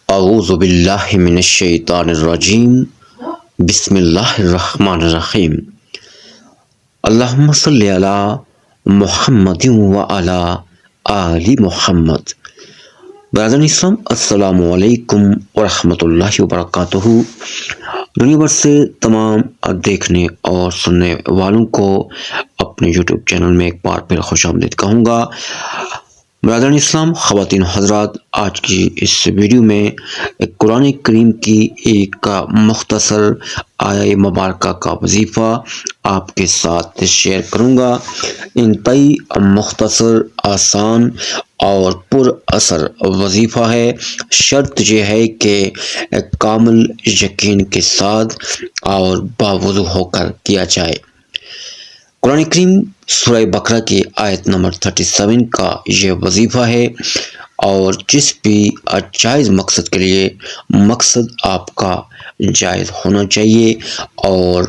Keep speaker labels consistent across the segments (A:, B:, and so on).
A: اعوذ باللہ من الشیطان الرجیم بسم اللہ الرحمن الرحیم اللہم صلی علی محمد وعلی آل محمد۔ برادران اسلام، السلام علیکم ورحمۃ اللہ وبرکاتہ۔ دنیا بھر سے تمام دیکھنے اور سننے والوں کو اپنے یوٹیوب چینل میں ایک بار پھر خوش آمدید کہوں گا۔ برادران اسلام، خواتین حضرات، آج کی اس ویڈیو میں قرآن کریم کی ایک مختصر آیہ مبارکہ کا وظیفہ آپ کے ساتھ شیئر کروں گا۔ انتہائی مختصر، آسان اور پر اثر وظیفہ ہے۔ شرط یہ ہے کہ کامل یقین کے ساتھ اور باوضو ہو کر کیا جائے۔ قرآن کریم سورہ بقرہ کی آیت نمبر 37 کا یہ وظیفہ ہے، اور جس بھی جائز مقصد کے لیے مقصد آپ کا جائز ہونا چاہیے، اور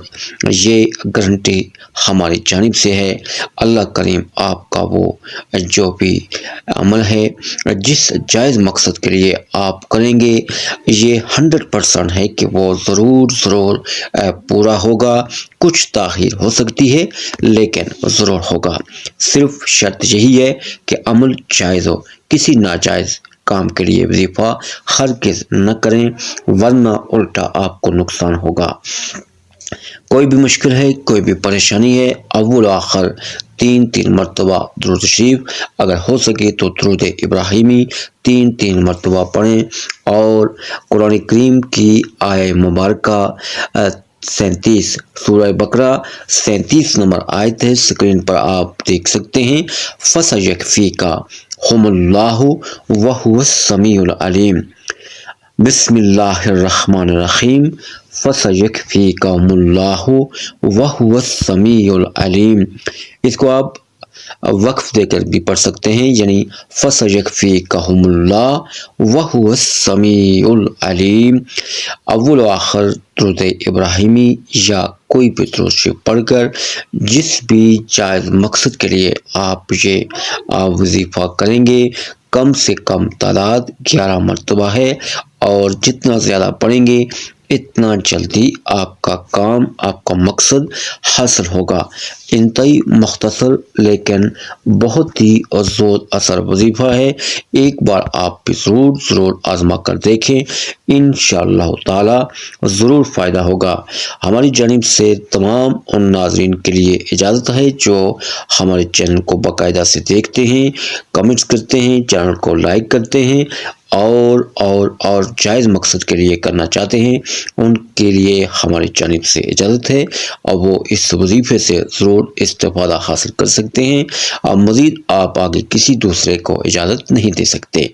A: یہ گارنٹی ہماری جانب سے ہے۔ اللہ کریم آپ کا وہ جو بھی عمل ہے جس جائز مقصد کے لیے آپ کریں گے، یہ 100% ہے کہ وہ ضرور پورا ہوگا۔ کچھ تاخیر ہو سکتی ہے لیکن ضرور ہوگا۔ صرف شرط یہی ہے کہ عمل جائز ہو۔ کسی ناجائز کام کے لیے وظیفہ ہرگز نہ کریں، ورنہ الٹا آپ کو نقصان ہوگا۔ کوئی بھی مشکل ہے، کوئی بھی پریشانی ہے، اول و آخر 3 مرتبہ درود شریف، اگر ہو سکے تو درود ابراہیمی 3 مرتبہ پڑھیں، اور قرآن کریم کی آیہ مبارکہ 37 سورہ بقرہ 37 نمبر آیت ہے، اسکرین پر آپ دیکھ سکتے ہیں۔ فَسَيَكْفِيكَهُمُ اللَّهُ وَهُوَ السَّمِيعُ الْعَلِيمُ۔ بسم اللہ الرحمن الرحیم۔ فَسَيَكْفِيكَهُمُ اللَّهُ وَهُوَ السَّمِيعُ الْعَلِيمُ۔ اس کو آپ وقف دے کر بھی پڑھ سکتے ہیں، یعنی فَسَيَكْفِيكَهُمُ اللَّهُ وَهُوَ السَّمِيعُ الْعَلِيمُ۔ اول و آخر درود ابراہیمی یا کوئی بھی درود شریف پڑھ کر جس بھی جائز مقصد کے لیے آپ یہ وظیفہ کریں گے، کم سے کم تعداد 11 مرتبہ ہے، اور جتنا زیادہ پڑھیں گے اتنا جلدی آپ کا کام، آپ کا مقصد حاصل ہوگا۔ انتہائی مختصر لیکن بہت ہی زور اثر وظیفہ ہے۔ ایک بار آپ بھی ضرور آزما کر دیکھیں، انشاءاللہ تعالی ضرور فائدہ ہوگا۔ ہماری جانب سے تمام ان ناظرین کے لیے اجازت ہے جو ہمارے چینل کو باقاعدہ سے دیکھتے ہیں، کمنٹس کرتے ہیں، چینل کو لائک کرتے ہیں، اور جائز مقصد کے لیے کرنا چاہتے ہیں، ان کے لیے ہماری جانب سے اجازت ہے، اور وہ اس وظیفے سے ضرور استفادہ حاصل کر سکتے ہیں، اور مزید آپ آگے کسی دوسرے کو اجازت نہیں دے سکتے۔